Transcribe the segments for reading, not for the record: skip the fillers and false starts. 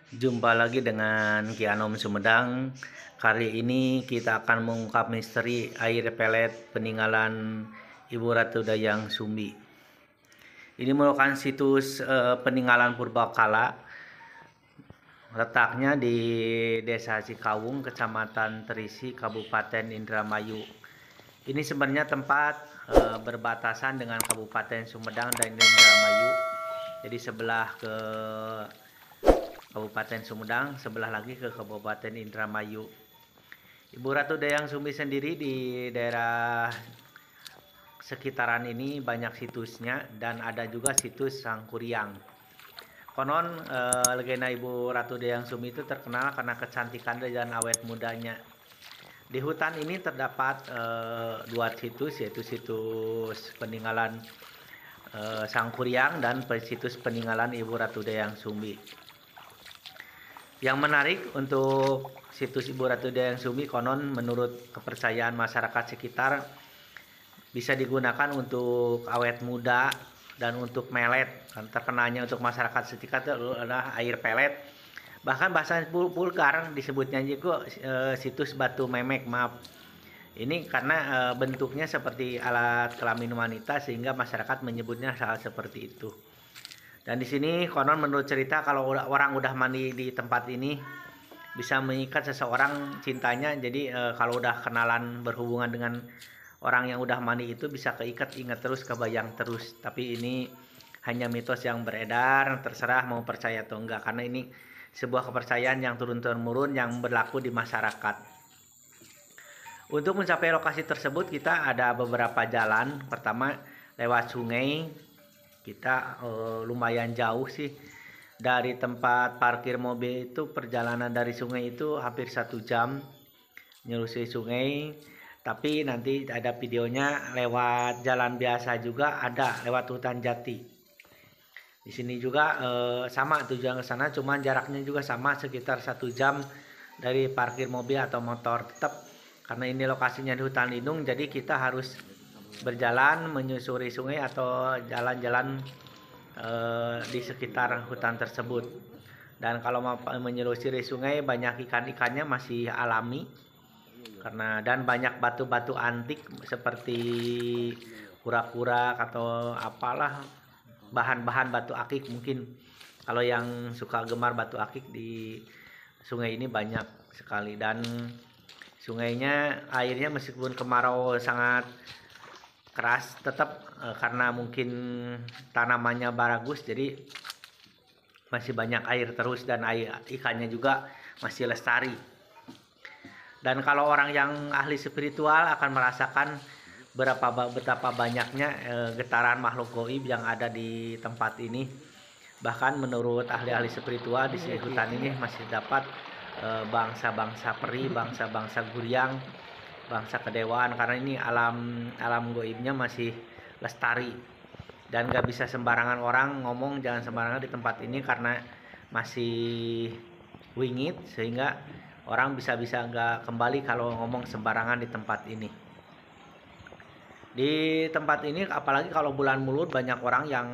Jumpa lagi dengan Ki Anom Sumedang. Kali ini kita akan mengungkap misteri air pelet peninggalan Ibu Ratu Dayang Sumbi. Ini merupakan situs peninggalan purbakala. Letaknya di Desa Cikawung, Kecamatan Terisi, Kabupaten Indramayu. Ini sebenarnya tempat berbatasan dengan Kabupaten Sumedang dan Indramayu. Jadi sebelah ke Kabupaten Sumedang, sebelah lagi ke Kabupaten Indramayu. Ibu Ratu Dayang Sumbi sendiri di daerah sekitaran ini banyak situsnya dan ada juga situs Sangkuriang. Konon legenda Ibu Ratu Dayang Sumbi itu terkenal karena kecantikan dan awet mudanya. Di hutan ini terdapat dua situs, yaitu situs peninggalan Sangkuriang dan situs peninggalan Ibu Ratu Dayang Sumbi. Yang menarik untuk situs Ibu Ratu Dayang Sumbi, konon menurut kepercayaan masyarakat sekitar bisa digunakan untuk awet muda dan untuk melet. Terkenalnya untuk masyarakat sekitar itu adalah air pelet. Bahkan bahasa vulgar disebutnya juga situs batu memek, maaf. Ini karena bentuknya seperti alat kelamin wanita sehingga masyarakat menyebutnya hal seperti itu. Dan di sini konon menurut cerita kalau orang udah mandi di tempat ini bisa mengikat seseorang cintanya. Jadi kalau udah kenalan berhubungan dengan orang yang udah mandi itu bisa keikat, ingat terus, kebayang terus. Tapi ini hanya mitos yang beredar, terserah mau percaya atau enggak, karena ini sebuah kepercayaan yang turun-temurun yang berlaku di masyarakat. Untuk mencapai lokasi tersebut kita ada beberapa jalan. Pertama lewat sungai. Kita lumayan jauh sih dari tempat parkir mobil itu. Perjalanan dari sungai itu hampir 1 jam menyusuri sungai. Tapi nanti ada videonya lewat jalan biasa juga, ada lewat hutan jati. Di sini juga sama tujuan ke sana, cuman jaraknya juga sama sekitar 1 jam dari parkir mobil atau motor. Tetap karena ini lokasinya di hutan lindung, jadi kita harus berjalan menyusuri sungai atau jalan-jalan di sekitar hutan tersebut. Dan kalau mau menyusuri sungai, banyak ikan-ikannya masih alami dan banyak batu-batu antik seperti kura-kura atau apalah, bahan-bahan batu akik. Mungkin kalau yang suka gemar batu akik, di sungai ini banyak sekali. Dan sungainya airnya meskipun kemarau sangat keras, tetap karena mungkin tanamannya bagus jadi masih banyak air terus, dan ikannya juga masih lestari. Dan kalau orang yang ahli spiritual akan merasakan betapa banyaknya getaran makhluk gaib yang ada di tempat ini. Bahkan menurut ahli-ahli spiritual di hutan ini masih dapat bangsa-bangsa peri, bangsa-bangsa guriang, bangsa kedewaan, karena ini alam goibnya masih lestari. Dan gak bisa sembarangan orang ngomong, jangan sembarangan di tempat ini karena masih wingit, sehingga orang bisa gak kembali kalau ngomong sembarangan di tempat ini. Di tempat ini apalagi kalau bulan Mulut, banyak orang yang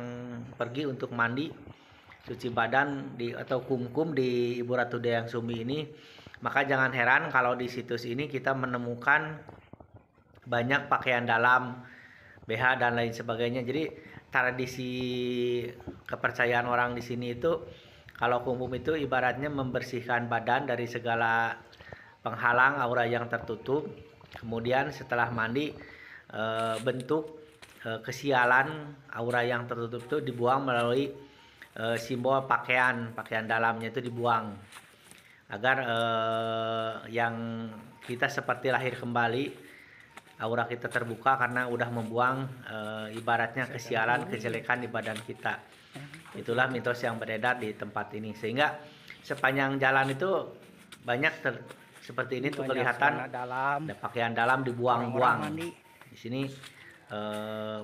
pergi untuk mandi, cuci badan atau kumkum di Ibu Ratu Dayang Sumbi ini. Maka jangan heran kalau di situs ini kita menemukan banyak pakaian dalam, BH dan lain sebagainya. Jadi tradisi kepercayaan orang di sini itu kalau kumkum itu ibaratnya membersihkan badan dari segala penghalang aura yang tertutup. Kemudian setelah mandi, bentuk kesialan aura yang tertutup itu dibuang melalui simbol pakaian dalamnya itu dibuang, agar yang kita seperti lahir kembali, aura kita terbuka karena udah membuang ibaratnya kesialan, kejelekan di badan kita. Itulah mitos yang beredar di tempat ini, sehingga sepanjang jalan itu banyak seperti ini tuh kelihatan ada pakaian dalam dibuang-buang. Di sini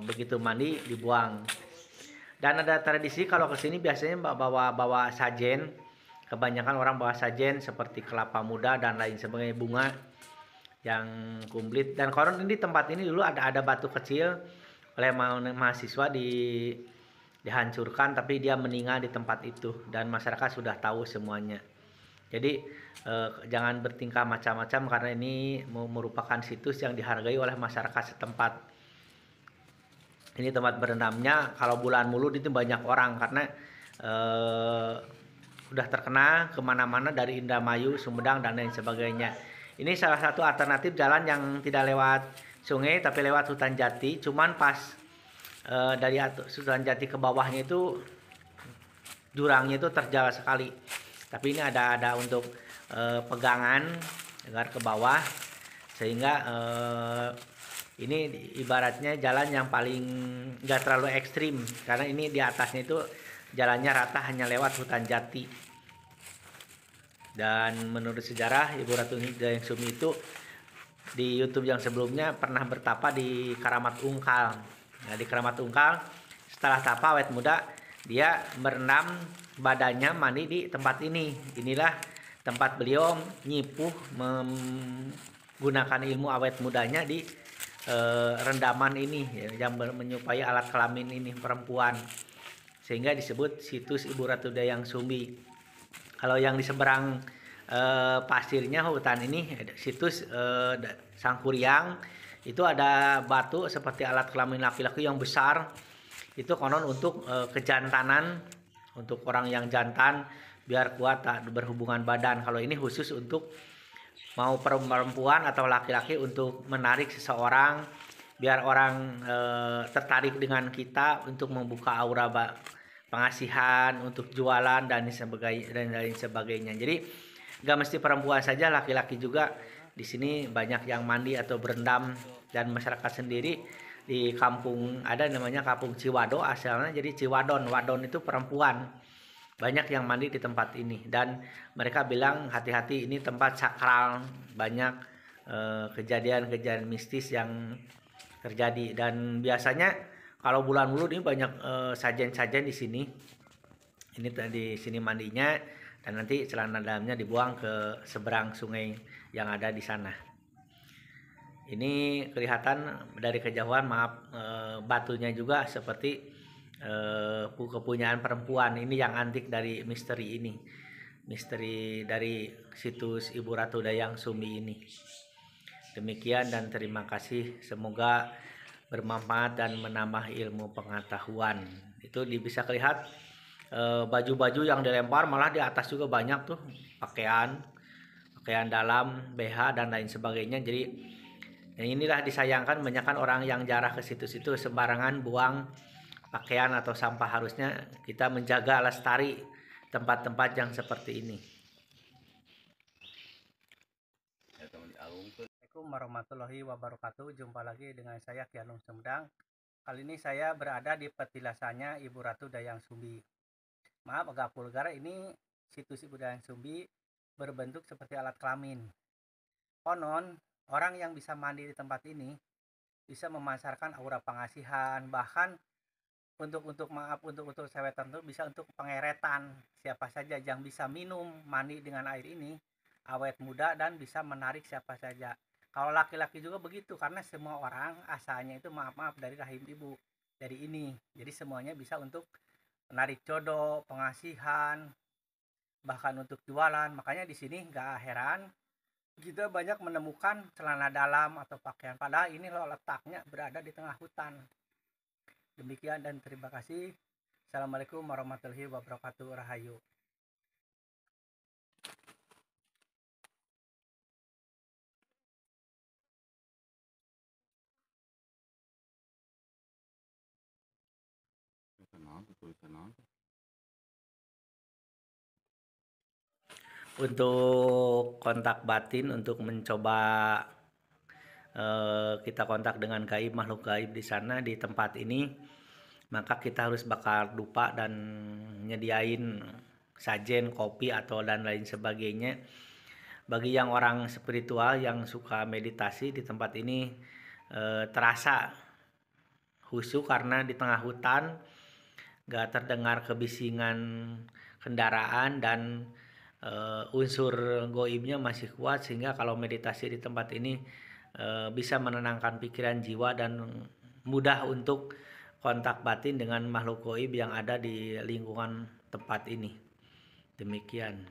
begitu mandi dibuang. Dan ada tradisi kalau kesini biasanya bawa sajen. Kebanyakan orang bawa sajen seperti kelapa muda dan lain sebagainya, bunga yang kumplit. Dan konon di tempat ini dulu ada batu kecil oleh mahasiswa dihancurkan, tapi dia meninggal di tempat itu dan masyarakat sudah tahu semuanya. Jadi jangan bertingkah macam-macam karena ini merupakan situs yang dihargai oleh masyarakat setempat. Ini tempat berendamnya kalau bulan mulut itu banyak orang karena sudah terkenal kemana-mana dari Indramayu, Sumedang dan lain sebagainya. Ini salah satu alternatif jalan yang tidak lewat sungai tapi lewat hutan jati. Cuman pas dari hutan jati ke bawahnya itu jurangnya itu terjal sekali. Tapi ini ada untuk pegangan agar ke bawah sehingga ini ibaratnya jalan yang paling nggak terlalu ekstrim karena ini di atasnya itu jalannya rata hanya lewat hutan jati. Dan menurut sejarah Ibu Ratu Dayang Sumbi itu di YouTube yang sebelumnya pernah bertapa di Keramat Ungkal. Nah, di Keramat Ungkal setelah tapa awet muda dia merendam badannya mandi di tempat ini. Inilah tempat beliau nyipuh menggunakan ilmu awet mudanya di rendaman ini yang menyerupai alat kelamin ini perempuan, sehingga disebut situs Ibu Ratu Dayang Sumbi. Kalau yang di seberang pasirnya hutan ini situs Sangkuriang, itu ada batu seperti alat kelamin laki-laki yang besar, itu konon untuk kejantanan, untuk orang yang jantan biar kuat tak berhubungan badan. Kalau ini khusus untuk mau perempuan atau laki-laki untuk menarik seseorang biar orang tertarik dengan kita untuk membuka aura pengasihan, untuk jualan dan lain sebagainya. Jadi nggak mesti perempuan saja, laki-laki juga di sini banyak yang mandi atau berendam. Dan masyarakat sendiri di kampung ada namanya Kampung Ciwado asalnya, jadi Ciwadon, wadon itu perempuan. Banyak yang mandi di tempat ini dan mereka bilang hati-hati, ini tempat sakral, banyak kejadian-kejadian mistis yang terjadi. Dan biasanya kalau bulan mulut ini banyak sajen-sajen di sini. Ini di sini mandinya dan nanti celana dalamnya dibuang ke seberang sungai yang ada di sana. Ini kelihatan dari kejauhan, maaf, batunya juga seperti kepunyaan perempuan. Ini yang antik dari misteri ini, misteri dari situs Ibu Ratu Dayang Sumbi ini. Demikian dan terima kasih, semoga bermanfaat dan menambah ilmu pengetahuan. Itu bisa lihat baju-baju yang dilempar, malah di atas juga banyak tuh pakaian dalam, BH dan lain sebagainya. Jadi inilah disayangkan, banyakkan orang yang jarah ke situ-situ sembarangan buang pakaian atau sampah. Harusnya kita menjaga lestari tempat-tempat yang seperti ini. Assalamualaikum warahmatullahi wabarakatuh. Jumpa lagi dengan saya Ki Anung Sumedang. Kali ini saya berada di petilasannya Ibu Ratu Dayang Sumbi. Maaf agak vulgar, ini situs Ibu Dayang Sumbi berbentuk seperti alat kelamin. Konon orang yang bisa mandi di tempat ini bisa memancarkan aura pengasihan, bahkan untuk cewek tertentu bisa untuk pengeretan. Siapa saja yang bisa minum mandi dengan air ini awet muda dan bisa menarik siapa saja. Kalau laki-laki juga begitu, karena semua orang asalnya itu maaf dari rahim ibu, dari ini. Jadi semuanya bisa untuk menarik jodoh, pengasihan, bahkan untuk jualan. Makanya di sini nggak heran kita banyak menemukan celana dalam atau pakaian, padahal ini loh letaknya berada di tengah hutan. Demikian dan terima kasih. Assalamualaikum warahmatullahi wabarakatuh. Rahayu. Untuk kontak batin, untuk mencoba kita kontak dengan gaib, makhluk gaib di sana di tempat ini, maka kita harus bakar dupa dan nyediain sajen, kopi atau dan lain sebagainya. Bagi yang orang spiritual yang suka meditasi di tempat ini terasa khusyuk karena di tengah hutan, gak terdengar kebisingan kendaraan dan unsur goibnya masih kuat, sehingga kalau meditasi di tempat ini bisa menenangkan pikiran jiwa dan mudah untuk kontak batin dengan makhluk gaib yang ada di lingkungan tempat ini. Demikian.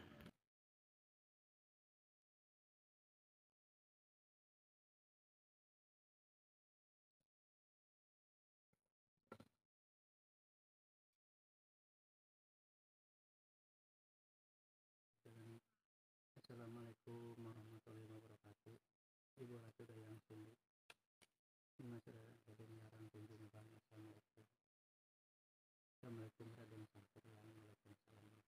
Assalamualaikum warahmatullahi wabarakatuh. Ibu Ratu Dayang Sumbi. Masyarakat kedengaran kunjung bang. Assalamualaikum. Assalamualaikum Raden Sampuryan. Waalaikumsalam.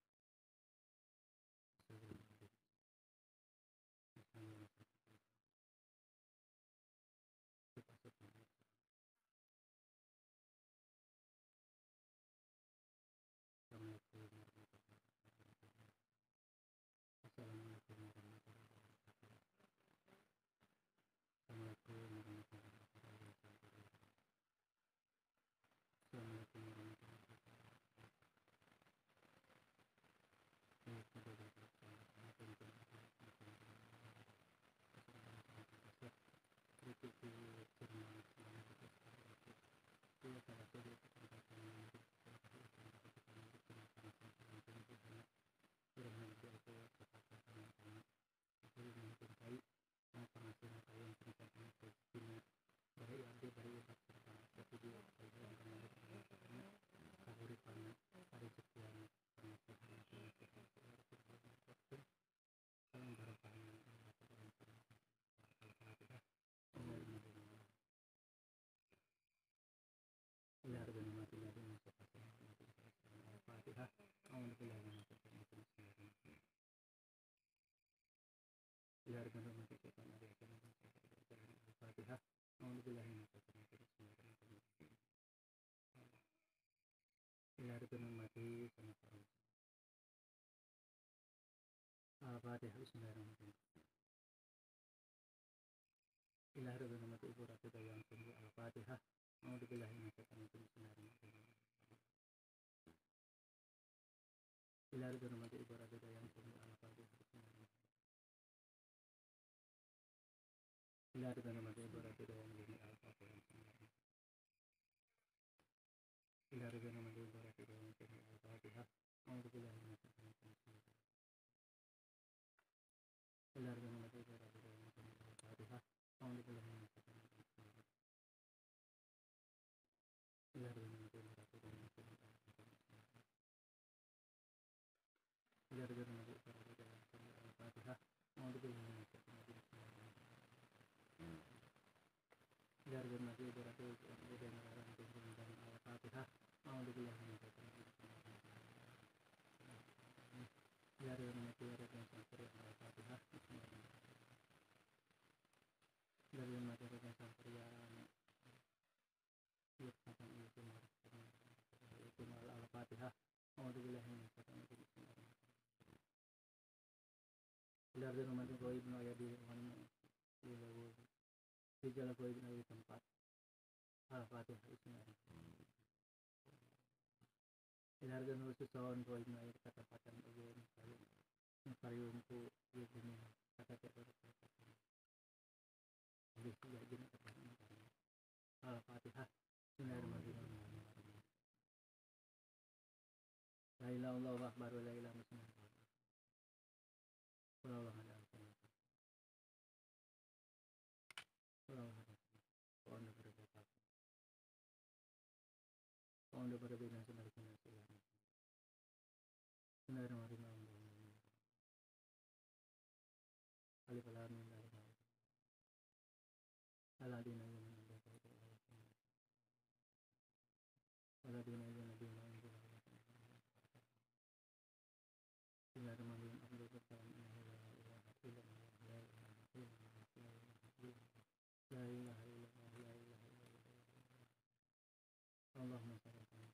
Al-Fatihah. Bismillahirrahmanirrahim. Bismillahirrahmanirrahim. Ibu Ratu Dayang Sumbi. Al-Fatihah. A'udzubillahi minasyaitonir rajim. Bismillahirrahmanirrahim. Bismillahirrahmanirrahim. Ibu Ratu Dayang Sumbi. Al-Fatihah. Bismillahirrahmanirrahim. Bismillahirrahmanirrahim. Ibu Ratu Dayang Sumbi. Al-Fatihah. Bismillahirrahmanirrahim. Ibu Ratu Dayang Sumbi. Al-Fatihah. A'udzubillahi minasyaitonir rajim. Bismillahirrahmanirrahim. Ibu Ratu Dayang Sumbi. Al-Fatihah. A'udzubillahi minasyaitonir rajim. Bismillahirrahmanirrahim. Ibu Ratu Dayang Sumbi. Al-Fatihah. A'udzubillahi minasyaitonir rajim. Bismillahirrahmanirrahim. Ibu Ratu Dayang Sumbi. Al-Fatihah. A'udzubillahi minasyaitonir rajim. Al-Fatihah. A'udzubillahi minasyaitonir rajim. Al-Fatihah. Ilargan khusus tahun kau ini air kata-kata bagian pariumku ya ini kata-kata berkata habis ya jenis kata-kata Al-Fatihah. Bismillahirrahmanirrahim. La ilaha illallah wa akbar la ilaha illallah. Wallahu a'lam. Onda berbeda sebenarnya. Bismillahirrahmanirrahim. Alif lam mim. Aladina Allahumma shalli ala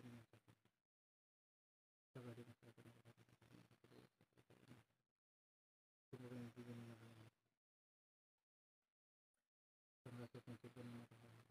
dinyatakan telah dinyatakan oleh Allah. Terima kasih.